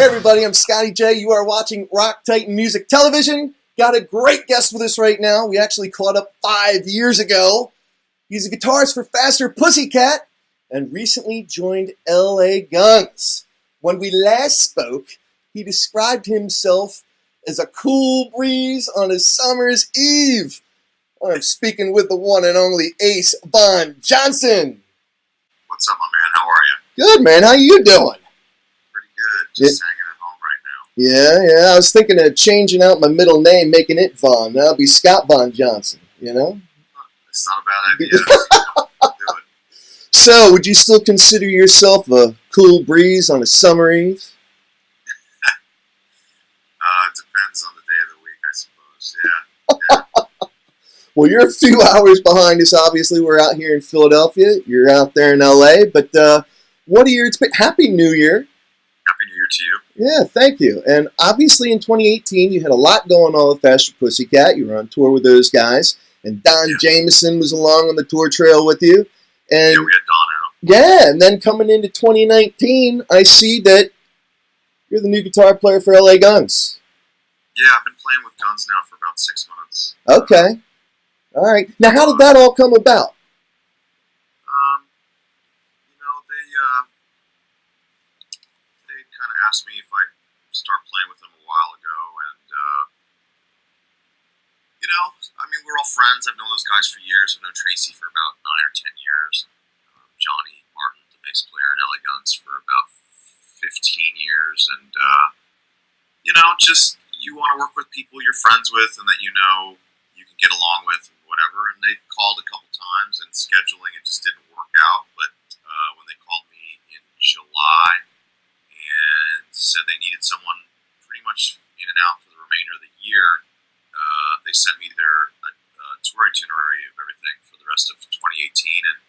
everybody, I'm Scotty J. You are watching Rock Titan Music Television. Got a great guest with us right now. We actually caught up 5 years ago. He's a guitarist for Faster Pussycat and recently joined A.Guns. When we last spoke, he described himself as a cool breeze on a summer's eve. I'm speaking with the one and only Ace Von Johnson. What's up, my man? How are you? Good, man. How you doing? Pretty good. Just hanging at home right now. Yeah. I was thinking of changing out my middle name, making it Von. That'll be Scott Von Johnson, you know? It's not a bad idea. Do it. So, would you still consider yourself a cool breeze on a summer eve? It depends on the day of the week, I suppose. Yeah. Well, you're a few hours behind us, obviously. We're out here in Philadelphia. You're out there in L.A. But what are your... Happy New Year. Happy New Year to you. Yeah, thank you. And obviously in 2018, you had a lot going on with Faster Pussycat. You were on tour with those guys. And Don Jameson was along on the tour trail with you. And yeah, we had Don out. Yeah, and then coming into 2019, I see that you're the new guitar player for A.Guns. Yeah, I've been playing with Guns now for about 6 months. Okay. All right. Now, how did that all come about? They kind of asked me if I'd start playing with them a while ago, and we're all friends. I've known those guys for years. I've known Tracy for about 9 or 10 years. Johnny Martin, the bass player in A.Guns, for about 15 years, and just you want to work with people you're friends with and that you know you can get along with and whatever. And they called a couple times, and scheduling it just didn't work out. But when they called me in July and said they needed someone pretty much in and out for the remainder of the year, they sent me their tour itinerary of everything for the rest of 2018, and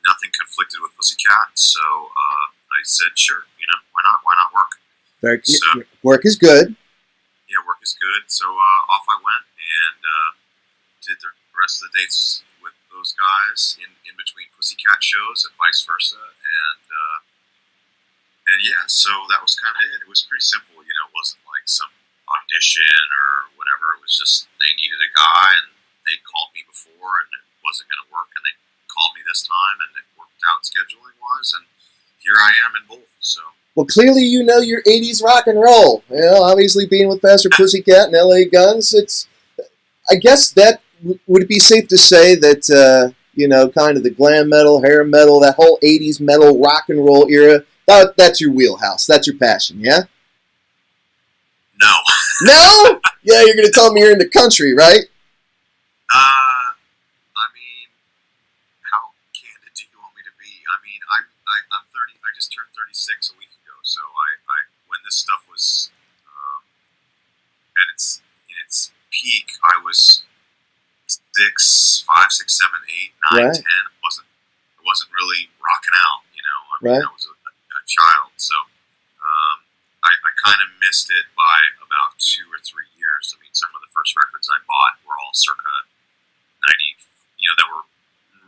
nothing conflicted with Pussycat. So I said, sure, why not work? Work is good. Yeah, work is good. So off I went and did the rest of the dates with those guys in between Pussycat shows and vice versa. And yeah, so that was kind of it. It was pretty simple. It wasn't like some audition or whatever. It was just they needed a guy, and they called me before, and it wasn't going to work, and they called me this time, and it worked out scheduling wise, and here I am in both. So. Well, clearly you know your 80s rock and roll. Obviously being with Faster Pussycat and A.Guns, I guess that, would it be safe to say that, kind of the glam metal, hair metal, that whole 80s metal rock and roll era, that's your wheelhouse, that's your passion, yeah? No. No? Yeah, you're going to tell me you're in the country, right? How candid do you want me to be? I'm 30, I just turned 36 a week ago, so when this stuff was in its peak, I was 6, 5, 6, 7, 8, 9, Right. 10. It wasn't really rocking out, Right. I was a child, so I kind of missed it by about 2 or 3 years. Some of the first records I bought were all circa 90, that were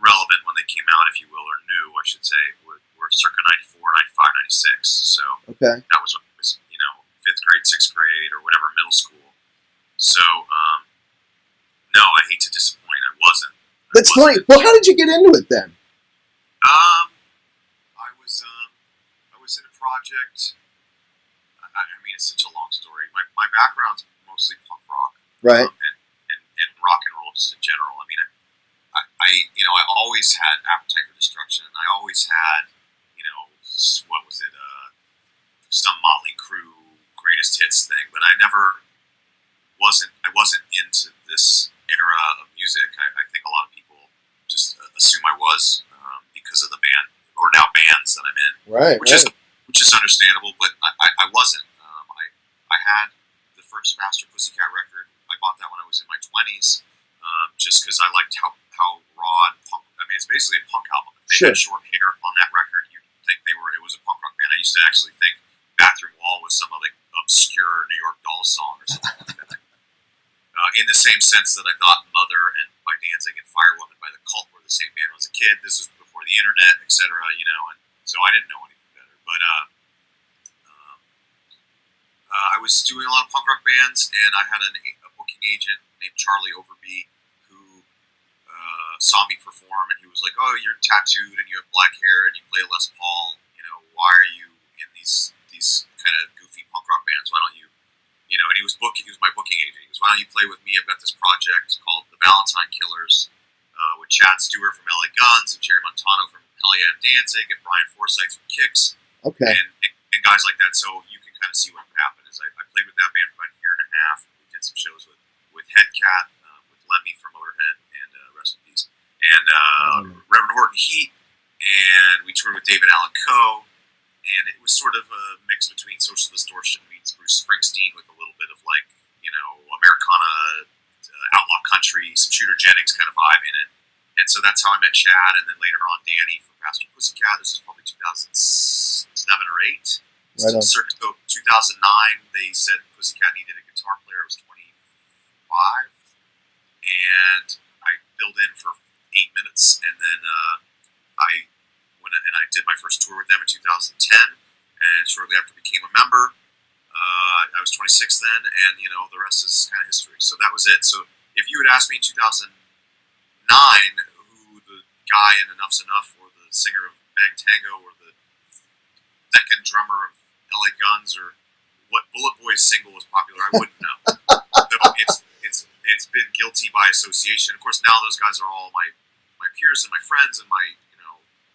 relevant when they came out, if you will, or new, I should say, were circa 94, 95, 96. So Okay. that was when I was, 5th grade, 6th grade, or whatever, middle school. So, no, I hate to disappoint. I wasn't. That's funny. Well, how did you get into it then? I was in a project. It's such a long story. My background's mostly punk rock, Right. And rock and roll just in general. I always had appetite for destruction, and I always had, what was it, some Motley Crue greatest hits thing, but I wasn't into this era of music. I think a lot of people just assume I was because of the band, or now bands that I'm in, Right. which is understandable, but I wasn't. I had the first Faster Pussycat record. I bought that when I was in my 20s, just because I liked how raw and punk. It's basically a punk album. If they had short hair on that record, you'd think it was a punk rock band. I used to actually think Bathroom Wall was some obscure New York Dolls song or something like that. In the same sense that I thought Mother and by Danzig and Firewoman by The Cult were the same band when I was a kid. This was before the internet, etc. And so I didn't know anything better. But I was doing a lot of punk rock bands, and I had a booking agent named Charlie Overby who saw me perform, and he was like, "Oh, you're tattooed and you have black hair and you play Les Paul. Why are you in these kind of goofy punk rock bands? Why don't you?" And he was my booking agent. He goes, "Why don't you play with me? I've got this project called the Valentine Killers with Chad Stewart from A.Guns and Jerry Montano from Hell Yeah and Danzig and Brian Forsythe from Kix, Okay. and guys like that." So you can kind of see what happened. Is I played with that band for about a year and a half. We did some shows with Headcat, with Lemmy from Motorhead, and rest in peace, and Reverend Horton Heat, and we toured with David Allan Coe. And it was sort of a mix between Social Distortion meets Bruce Springsteen with a little bit of Americana, outlaw country, some Shooter Jennings kind of vibe in it. And so that's how I met Chad, and then later on Danny from Faster Pussycat. This was probably 2007 or 8. Right on. Circa 2009, they said Pussycat needed a guitar player. I was 25, and I filled in for 8 minutes, and then I went and I did my first tour with them in 2010, and shortly after I became a member. I was 26 then, and the rest is kind of history. So that was it. So if you had asked me in 2009 who the guy in Enough's Enough, or the singer of Bang Tango, or the second drummer of A.Guns, or what Bullet Boy's single was popular, I wouldn't know. So it's been guilty by association. Of course, now those guys are all my peers and my friends and my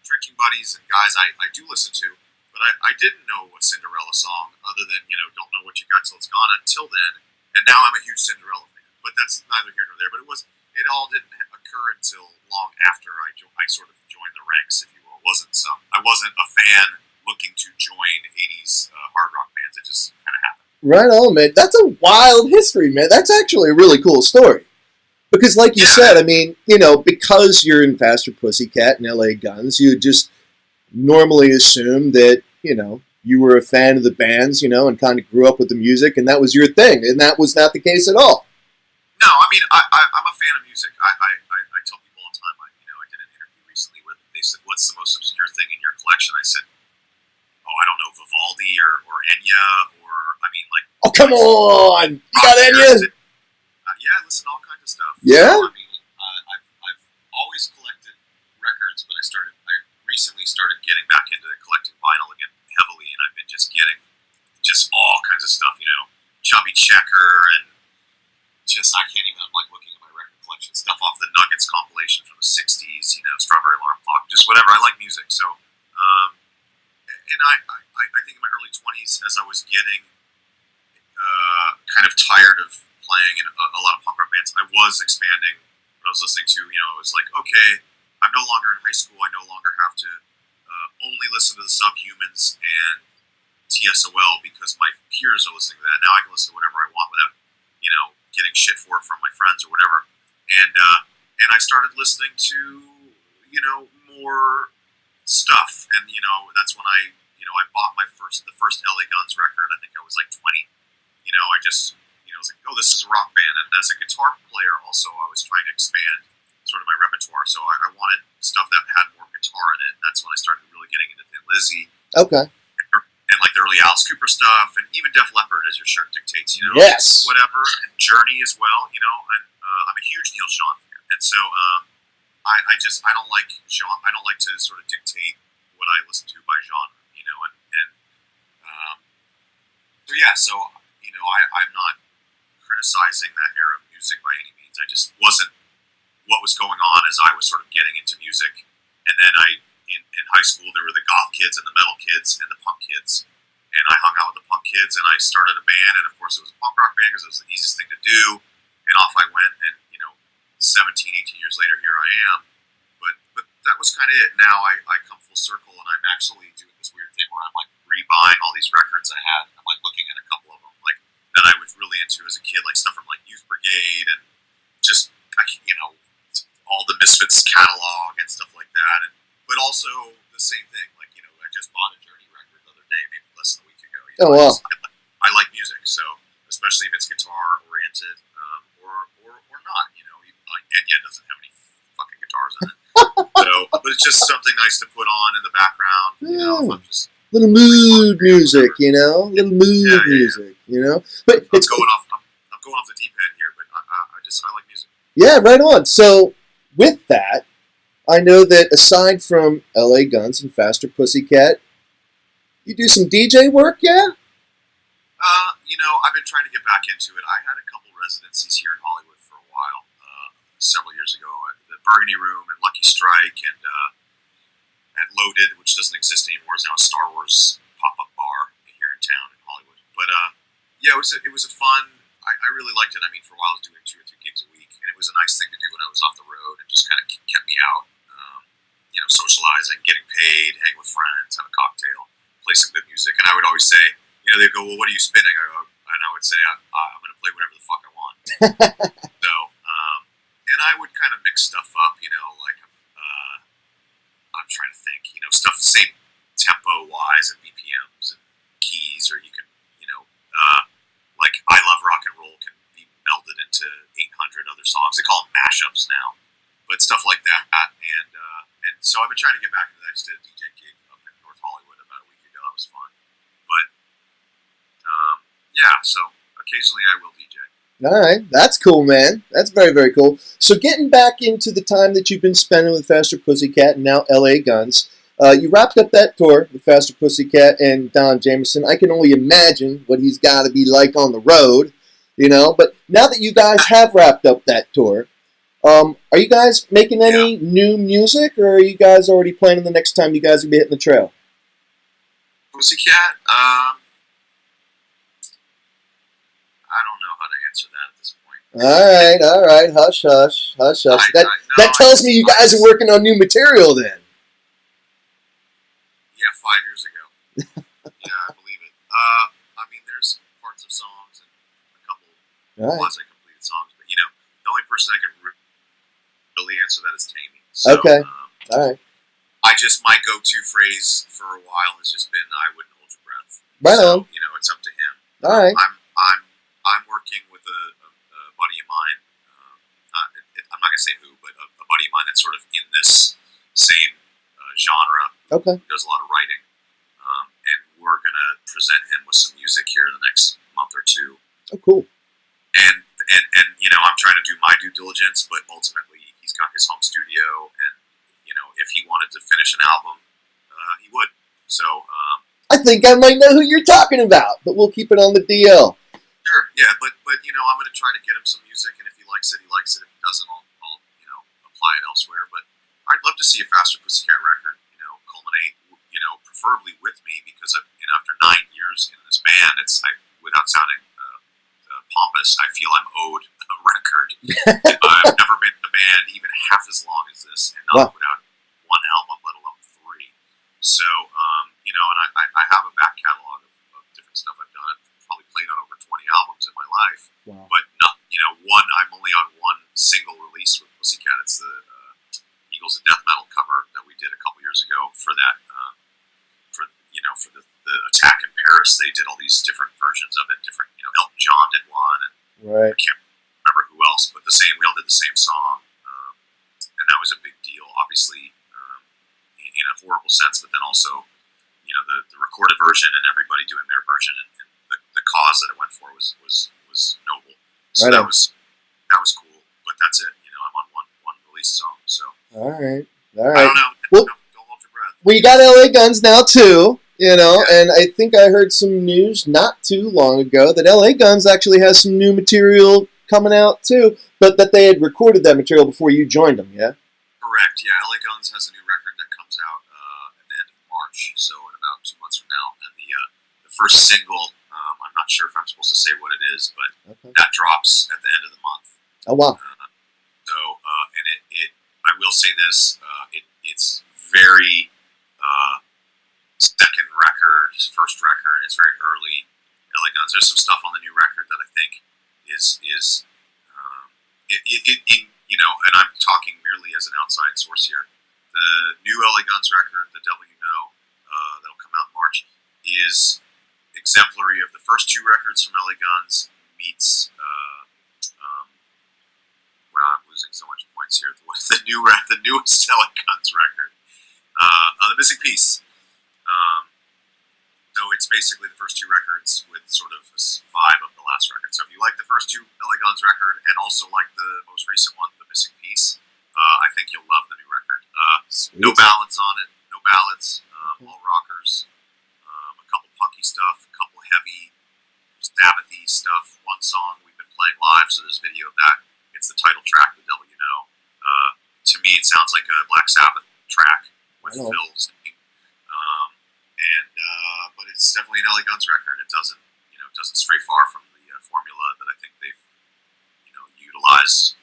drinking buddies and guys I do listen to, but I didn't know a Cinderella song other than Don't Know What You Got Till It's Gone until then, and now I'm a huge Cinderella fan. But that's neither here nor there. But it all didn't occur until long after I sort of joined the ranks, if you will. I wasn't a fan looking to join 80s hard rock bands. It just kind of happened. Right on, man. That's a wild history, man. That's actually a really cool story. Because like you said, I mean, because you're in Faster Pussycat and A.Guns, you just normally assume that, you were a fan of the bands, and kind of grew up with the music, and that was your thing. And that was not the case at all. No, I mean, I'm a fan of music. I tell people all the time. I did an interview recently where they said, "What's the most obscure thing in your collection?" I said, "Oh, I don't know, Vivaldi or Enya, or, I mean, like..." Oh, come on! You got Enya? Yeah, I listen to all kinds of stuff. Yeah? So, I mean, I've always collected records, but I recently started getting back into collecting vinyl again heavily, and I've been just getting all kinds of stuff, Chubby Checker, and I can't even, I'm like looking at my record collection, stuff off the Nuggets compilation from the 60s, Strawberry Alarm Clock, just whatever. I like music, so, and I think in my early 20s, as I was getting kind of tired of playing in a lot of punk rock bands, I was expanding what I was listening to. I was like, okay, I'm no longer in high school. I no longer have to only listen to the Subhumans and TSOL because my peers are listening to that. Now I can listen to whatever I want without, getting shit for it from my friends or whatever. And I started listening to, more stuff. And, that's when I bought the first A.Guns record. I think I was like 20. I just... I was like, oh, this is a rock band. And as a guitar player also, I was trying to expand sort of my repertoire. So I wanted stuff that had more guitar in it. And that's when I started really getting into Thin Lizzy. Okay. And like the early Alice Cooper stuff, and even Def Leppard, as your shirt dictates, Yes. Whatever. And Journey as well, and I'm a huge Neil Sean fan. And so I don't like genre. I don't like to sort of dictate what I listen to by genre, so yeah, so, I'm not criticizing that era of music by any means. I just wasn't what was going on as I was sort of getting into music. And then in high school, there were the goth kids and the metal kids and the punk kids. And I hung out with the punk kids, and I started a band. And of course, it was a punk rock band because it was the easiest thing to do. And off I went. And 17, 18 years later, here I am. But that was kind of it. Now I come full circle, and I'm actually doing this weird thing where I'm like rebuying all these records I had. I'm like looking at a couple of them, like that I was really into as a kid, like stuff from like Youth Brigade and just all the Misfits catalog and stuff like that. But also the same thing, like I just bought a Journey record the other day, maybe less than a week ago. Oh wow! I like music, so especially if it's guitar oriented or not. Enya doesn't have any fucking guitars in it. So, but it's just something nice to put on in the background. If I'm just little mood music, you know, little mood Yeah. music, you know. But I'm going off the deep end here, but I like music. yeah, right on. So with that, I know that aside from A.Guns and Faster Pussycat, you do some DJ work, yeah? I've been trying to get back into it. I had a couple residencies here in Hollywood for a while, several years ago, at the Burgundy Room and Lucky Strike, and at Loaded, which doesn't exist anymore, is now a Star Wars pop-up bar here in town in Hollywood. But yeah, it was a fun. I really liked it. I mean, for a while I was doing 2 or 3 gigs a week, and it was a nice thing to do when I was off the road, and just kind of kept me out, socializing, getting paid, hang with friends, have a cocktail, play some good music. And I would always say, they'd go, well, what are you spinning? And I would say, I'm going to play whatever the fuck I want. So, and I would kind of mix stuff up, like, I'm trying to think, stuff the same tempo-wise and BPMs and keys, or you can, like I Love Rock and Roll can be melded into 800 other songs. They call them mashups now, but stuff like that. And so I've been trying to get back into that. I just did a DJ gig up in North Hollywood about a week ago. That was fun. But yeah, so occasionally I will DJ. All right, that's cool, man. That's very, very cool. So getting back into the time that you've been spending with Faster Pussycat and now A.Guns, you wrapped up that tour with Faster Pussycat and Don Jamieson. I can only imagine what he's got to be like on the road, But now that you guys have wrapped up that tour, are you guys making any new music, or are you guys already planning the next time you guys will be hitting the trail? Pussycat, I don't know how to answer that at this point. All right. Hush, hush, hush, hush. That tells me you guys are working on new material then. Yeah, 5 years ago. Yeah, I believe it. I mean, there's parts of songs and a couple quasi-completed songs, but the only person I can really answer that is Taime. So, okay. All right. My go-to phrase for a while has just been, "I wouldn't hold your breath." Right on. It's up to him. All right. I'm working with a buddy of mine. I'm not gonna say who, but a buddy of mine that's sort of in this same genre. Okay. Who does a lot of writing, and we're gonna present him with some music here in the next month or two. Oh, cool. And I'm trying to do my due diligence, but ultimately he's got his home studio, and if he wanted to finish an album, he would. So I think I might know who you're talking about, but we'll keep it on the DL. Sure, yeah, but I'm going to try to get him some music, and if he likes it, he likes it. If he doesn't, I'll apply it elsewhere. But I'd love to see a Faster Pussycat record, culminate, preferably with me, because after 9 years in this band, without sounding pompous, I feel I'm owed a record. I've never been in a band even half as long as this, and not put out one album, let alone 3. So, and I have a back catalog of different stuff I've done. I've probably played on over 20 albums in my life, but not, I'm only on one single release with Pussycat. It's the Eagles of Death Metal cover that we did a couple years ago for that, for the attack in Paris. They did all these different versions of it. Different, Elton John did one, and right. I can't remember who else, but we all did the same song, and that was a big deal, obviously, in a horrible sense, but then also, the recorded version and everybody doing their version, and the cause that it went for was noble. So right that was cool, but that's it. I'm on one release song, so. All right. I don't know. Well, don't hold your breath. We got A.Guns now too, and I think I heard some news not too long ago that A.Guns actually has some new material coming out too, but that they had recorded that material before you joined them, yeah? Correct, yeah. A.Guns has a new record that comes out at the end of March, so in about 2 months from now, and the first single, I'm not sure if I'm supposed to say what it is, but that drops at the end of the month. Oh, wow. And it I will say this, it's very second record, first record. It's very early. A.Guns. There's some stuff on the new record that I think is and I'm talking merely as an outside source here. The new A.Guns record, The Devil You Know, that'll come out in March, is exemplary of the first 2 records from A.Guns meets. I'm losing so much points here. The newest A.Guns record, The Missing Piece. basically the first two records with sort of a vibe of the last record. So if you like the first two A.Guns record and also like the most recent one, The Missing Piece, I think you'll love the new record. No ballads on it, no ballads, all rockers, a couple punky stuff, a couple heavy Sabbathy stuff. One song we've been playing live, so there's video of that. It's the title track, The Devil You Know. To me, it sounds like a Black Sabbath track with Phil singing. But it's definitely an A.Guns record. It doesn't stray far from the formula that I think they've, utilized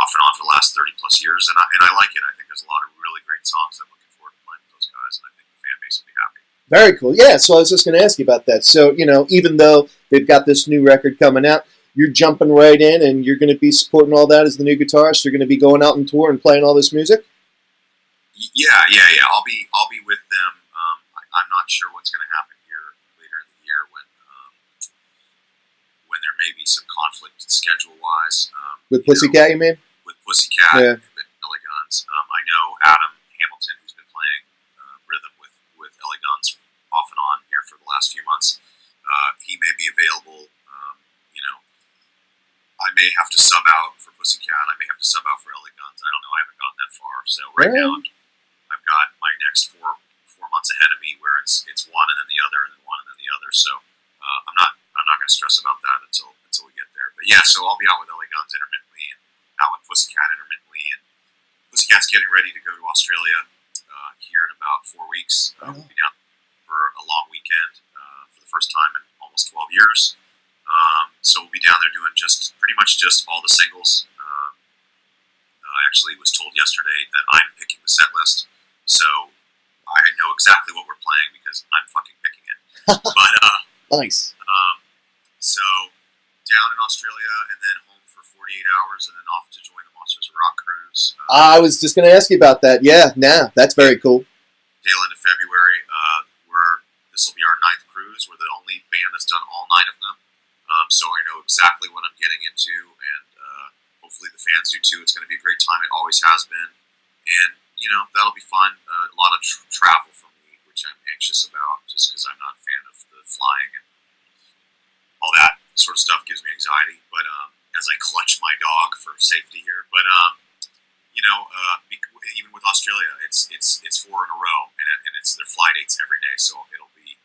off and on for the last 30 plus years, and I like it. I think there's a lot of really great songs. I'm looking forward to playing with those guys, and I think the fan base will be happy. Very cool. Yeah, so I was just going to ask you about that. So, even though they've got this new record coming out, you're jumping right in, and you're going to be supporting all that as the new guitarist. You're going to be going out on tour and playing all this music. Yeah. I'll be with them. I'm not sure what's going to happen here later in the year when there may be some conflict schedule wise. With Pussycat, you mean? With Pussycat, yeah. And A.Guns. I know Adam Hamilton, who's been playing rhythm with A.Guns off and on here for the last few months. He may be available. I may have to sub out for Pussycat. I may have to sub out for A.Guns. I don't know. I haven't gotten that far. So right now, I've got my next four months ahead of me, where it's one and then the other, and then one and then the other. So I'm not going to stress about that until we get there. But yeah, so I'll be out with A.Guns intermittently, and out with Pussycat intermittently, and Pussycat's getting ready to go to Australia here in about 4 weeks. We'll be down for a long weekend for the first time in almost 12 years. So we'll be down there doing pretty much just all the singles. I actually was told yesterday that I'm picking the set list, so I know exactly what we're playing because I'm fucking picking it. But nice. So down in Australia, and then home for 48 hours, and then off to join the Monsters of Rock cruise. I was just going to ask you about that. Yeah, that's very cool. Tail end of February. This will be our 9th cruise. We're the only band that's done all 9 of them. So I know exactly what I'm getting into, and hopefully the fans do too. It's going to be a great time. It always has been. And, that'll be fun. A lot of travel for me, which I'm anxious about, just because I'm not a fan of the flying and all that sort of stuff gives me anxiety. But as I clutch my dog for safety here. But, even with Australia, it's 4 in a row, and it's their fly dates every day. So it'll be,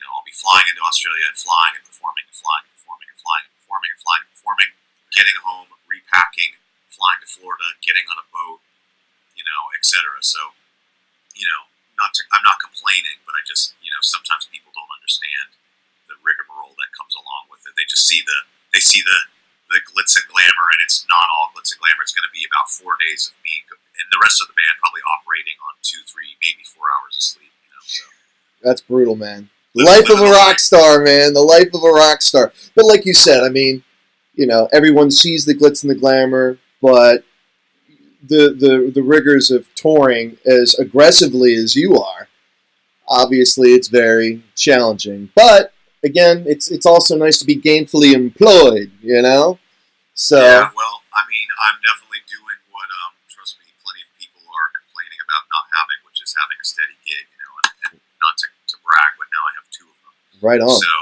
I'll be flying into Australia and flying and performing and flying and performing and flying and performing and flying and performing, getting home, repacking, flying to Florida, getting on a boat, etc. So, I'm not complaining, but I just, sometimes people don't understand the rigmarole that comes along with it. They just see the glitz and glamour, and it's not all glitz and glamour. It's going to be about 4 days of me and the rest of the band probably operating on 2, 3, maybe 4 hours of sleep. So that's brutal, man. Life of a rock star, man. The life of a rock star. But like you said, I mean, everyone sees the glitz and the glamour, but the rigors of touring as aggressively as you are, obviously it's very challenging. But again, it's also nice to be gainfully employed, So yeah, well, I mean, I'm definitely doing what trust me, plenty of people are complaining about not having, which is having a steady gig, and not to brag, but now I have 2 of them. Right on. So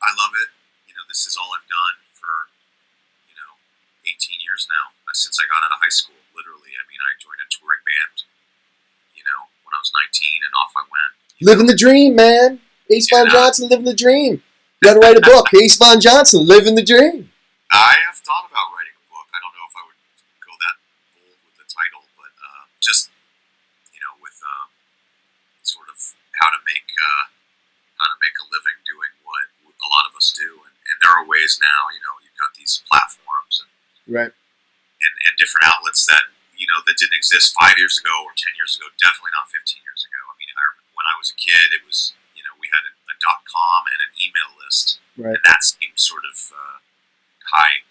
I love it. This is all I've done for 18 years now, since I got out of high school, literally. I mean, I joined a touring band, when I was 19, and off I went. Living the dream, man. Ace Von Johnson, living the dream. You got to write a book. Ace Von Johnson, living the dream. I have thought about writing a book. I don't know if I would go that bold with the title, but just, with sort of how to make a living doing what a lot of us do. And there are ways now, you've got these platforms and right. And different outlets that, that didn't exist 5 years ago or 10 years ago, definitely not 15 years ago. I mean, I remember when I was a kid, it was, we had a .com and an email list, right. And that seemed sort of high,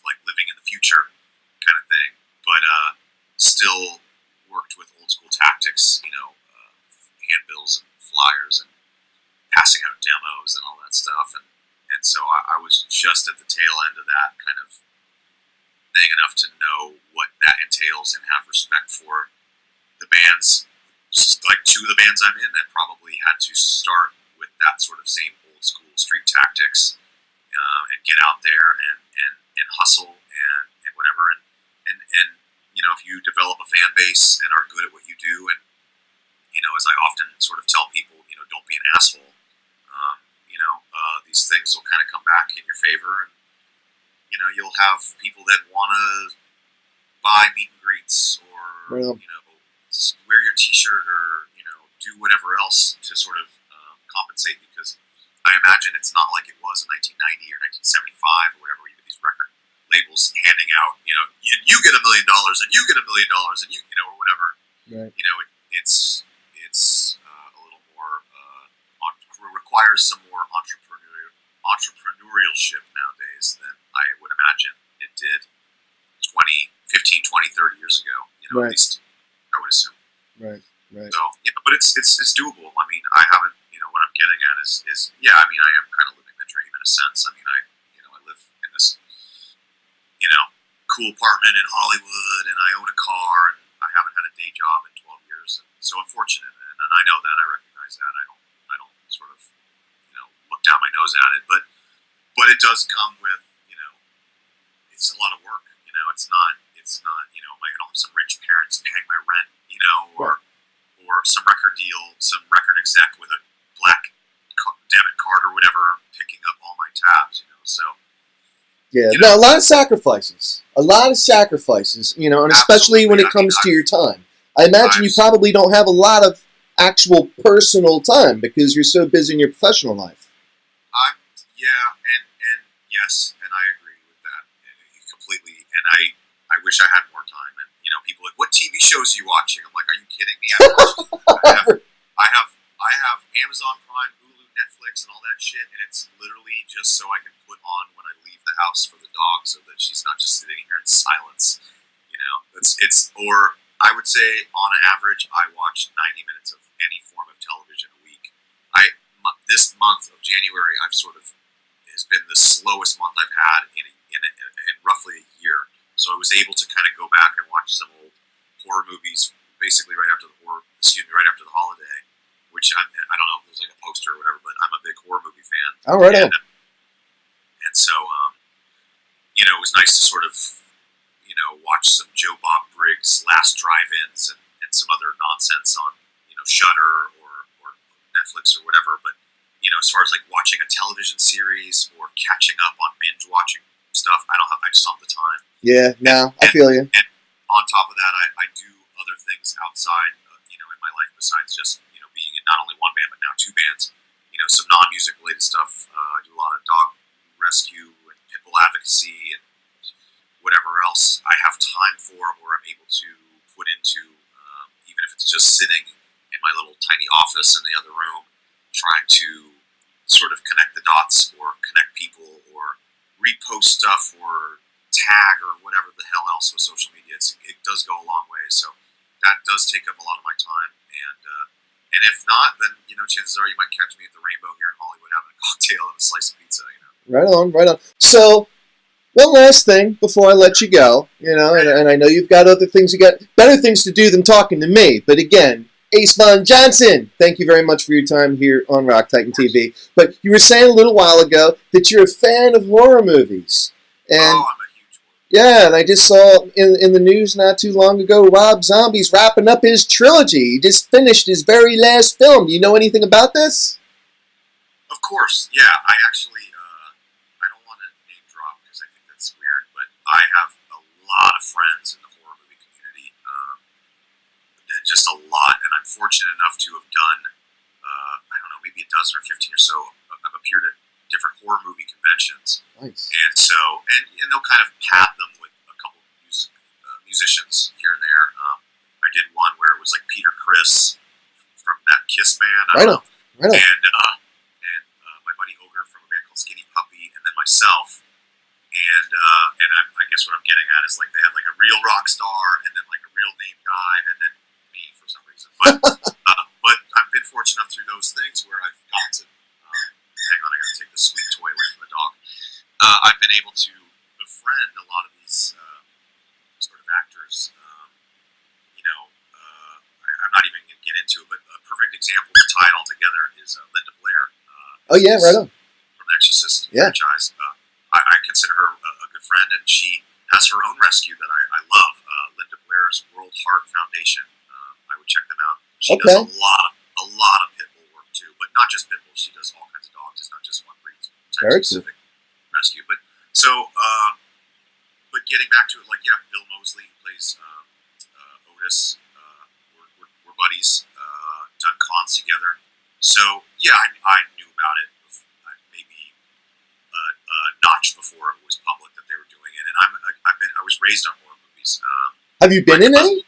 like living in the future kind of thing, but still worked with old school tactics, handbills and flyers and passing out demos and all that stuff, and so I was just at the tail end of that kind of thing enough to know what that entails and have respect for the bands, like two of the bands I'm in, that probably had to start with that sort of same old school street tactics, and get out there and hustle and whatever. And if you develop a fan base and are good at what you do, and as I often sort of tell people, don't be an asshole. These things will kind of come back in your favor, and you'll have people that want to buy meet and greets, or wear your T-shirt, or do whatever else to sort of compensate, because I imagine it's not like it was in 1990 or 1975 or whatever. These record labels handing out, you get $1 million and you get $1 million and or whatever. Right. It's a little more requires some more entrepreneurship nowadays than I would imagine it did 15, 20, 30 years ago. Right. At least I would assume. Right. So, but it's doable. I mean, I haven't. What I'm getting at is I mean, I am kind of living the dream in a sense. I mean, I live in this cool apartment in Hollywood, and I own a car, and I haven't had a day job in 12 years. And so I'm fortunate, and I know that. I recognize that. I don't sort of look down my nose at it, but it does come with it's a lot of work. It's not I don't have some rich parents paying my rent, or some record deal, some record exec with a black debit card or whatever picking up all my tabs. So yeah, no, a lot of sacrifices, and especially when it comes to your time. I imagine you probably don't have a lot of actual personal time because you're so busy in your professional life. And yes, and I agree with that completely. And I wish I had more time. And people are like, what TV shows are you watching? I'm like, are you kidding me? I have Amazon Prime, Hulu, Netflix, and all that shit, and it's literally just so I can put on when I leave the house for the dog, so that she's not just sitting here in silence. Or I would say on average, I watch 90 minutes of any form of television a week. This month of January, has been the slowest month I've had in roughly a year. So I was able to kind of go back and watch some old horror movies, basically right after the holiday. Which I don't know if there's like a poster or whatever, but I'm a big horror movie fan. Oh, right on. And so, it was nice to sort of, watch some Joe Bob Briggs Last Drive-Ins and some other nonsense on, Shudder or Netflix or whatever. But, as far as like watching a television series or catching up on binge watching stuff, I just don't have the time. Yeah, no, I feel you. And on top of that, I do other things outside, in my life besides just, being in not only one band, but now two bands, some non-music related stuff. I do a lot of dog rescue and pit bull advocacy and whatever else I have time for or am able to put into, even if it's just sitting in my little tiny office in the other room, trying to sort of connect the dots or connect people or repost stuff or tag or whatever the hell else with social media. It does go a long way. So that does take up a lot of my time. And if not, then, chances are you might catch me at the Rainbow here in Hollywood having a cocktail and a slice of pizza, Right on, right on. So, one last thing before I let you go, and I know you've got other things, you got better things to do than talking to me. But again, Ace Von Johnson, thank you very much for your time here on Rock Titan TV. But you were saying a little while ago that you're a fan of horror movies. And I'm a huge one. yeah, and I just saw in the news not too long ago, Rob Zombie's wrapping up his trilogy. He just finished his very last film. Do you know anything about this? Of course, yeah. I actually, I don't want to name drop because I think that's weird, but I have a lot of friends in the horror movie community. Just a lot, and I'm fortunate enough to have done, I don't know, maybe a dozen or 15 or so. I've appeared at different horror movie conventions. Nice. And so, and they'll kind of pad them with a couple of musicians here and there. I did one where it was like Peter Criss from that Kiss band. Right on. And my buddy Ogre from a band called Skinny Puppy, and then myself. And I guess what I'm getting at is like they had like a real rock star, and then like a real name guy, and then me for some reason. But I've been fortunate enough through those things where I've gotten to. Hang on, I got to take the sweet toy away from the dog. I've been able to befriend a lot of these sort of actors, example to tie it all together is Linda Blair. Oh yeah, right on. From the Exorcist franchise. I consider her a good friend, and she has her own rescue that I love. Linda Blair's World Heart Foundation. I would check them out. She does a lot of pit bull work too, but not just pit bulls. She does all kinds of dogs. It's not just one breed specific rescue. But so, but getting back to it, like Bill Moseley plays Otis. We're buddies. Done cons together. So I knew about it maybe a notch before it was public that they were doing it, and I was raised on horror movies. Have you been in any?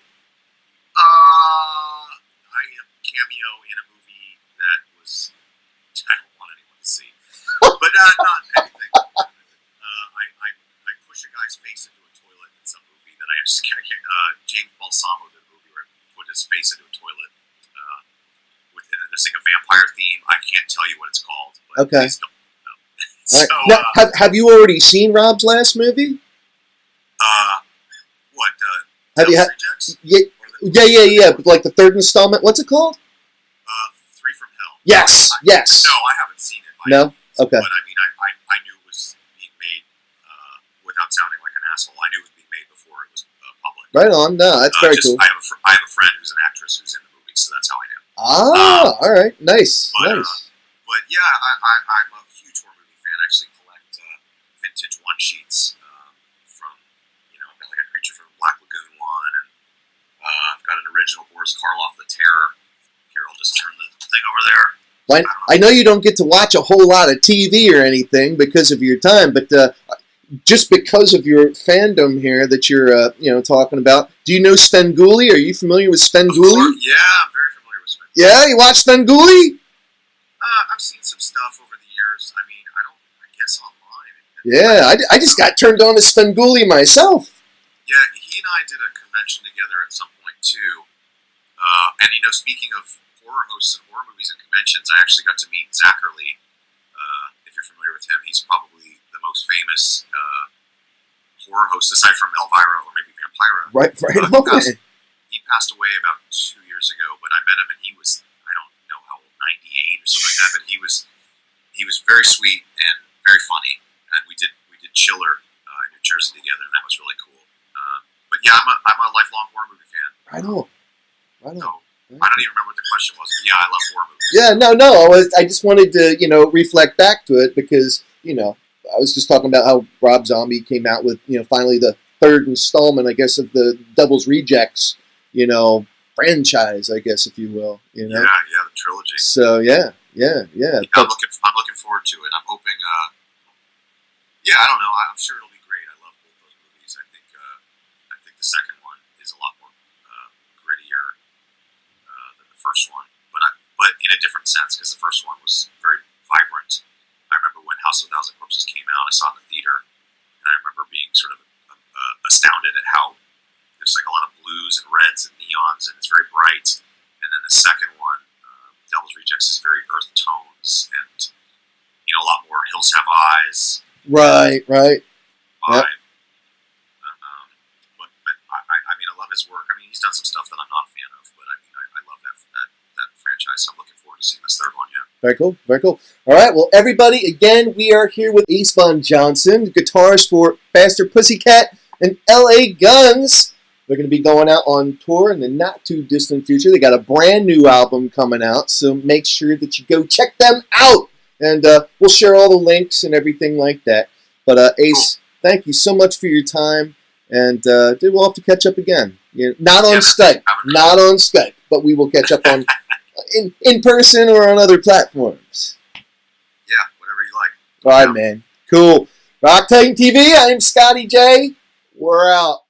I cameo in a movie that was I don't want anyone to see, but not anything. I push a guy's face into a toilet in some movie that I can't. James Balsamo did a movie where he put his face into a toilet. There's like a vampire theme. I can't tell you what it's called. But okay. Please don't know. So, now, have you already seen Rob's last movie? What? Have you had? Yeah. But like the third installment. What's it called? Three from Hell. Yes. No, I haven't seen it. No. Okay. But I mean, I knew it was being made without sounding like an asshole. I knew it was being made before it was public. Right on. No, that's very cool. I have a friend who's an actress who's in the movie, so that's how I know. All right, nice. But yeah, I'm a huge horror movie fan. I actually collect vintage one sheets from, I've got like a Creature from the Black Lagoon one, and I've got an original Boris Karloff, The Terror. Here, I'll just turn the thing over there. Well, I know you don't get to watch a whole lot of TV or anything because of your time, but just because of your fandom here that you're talking about, do you know Svengoolie? Are you familiar with Svengoolie? Yeah, I'm very familiar with Svengoolie. Yeah, you watch Svengoolie? I've seen some stuff over the years. I mean, I guess online. Yeah, I just got turned on to Svengoolie myself. Yeah, he and I did a convention together at some point too. And speaking of horror hosts and horror movies and conventions, I actually got to meet Zachary. If you're familiar with him, he's probably the most famous horror host aside from Elvira or maybe Vampira. Right. He passed away about 2 years ago, but I met him and he was, I don't know how old, 98 or something like that, but he was very sweet and very funny, and we did Chiller in New Jersey together, and that was really cool. But yeah, I'm a lifelong horror movie fan. Right on. So, I don't even remember what the question was, but yeah, I love horror movies. Yeah, no, I just wanted to, reflect back to it because, I was just talking about how Rob Zombie came out with, finally the third installment, I guess, of the Devil's Rejects, franchise, I guess, if you will. Yeah, the trilogy. So yeah. I'm looking forward to it. I'm hoping. I don't know. I'm sure it'll be great. I love both those movies. I think the second one is a lot more grittier than the first one, but in a different sense because the first one was very vibrant. I remember when House of a Thousand Corpses came out. I saw it in the theater, and I remember being sort of astounded at how there's like a lot of blues and reds and neons, and it's very bright. And then the second one, Devil's Rejects, is very earth tones and a lot more Hills Have Eyes. Right. Vibe. Yep. But I mean, I love his work. I mean, he's done some stuff that I'm not a fan of, but I mean, I love that franchise. So I'm looking forward to seeing this third one. Yeah. Very cool. All right, well, everybody, again, we are here with Ace Von Johnson, guitarist for Faster Pussycat and A.Guns. They're going to be going out on tour in the not-too-distant future. They got a brand-new album coming out, so make sure that you go check them out. And we'll share all the links and everything like that. But, Ace, thank you so much for your time. And we'll have to catch up again. Not on Skype, but we will catch up on in person or on other platforms. Yeah, whatever you like. All right, man. Cool. Rock Titan TV, I'm Scotty J. We're out.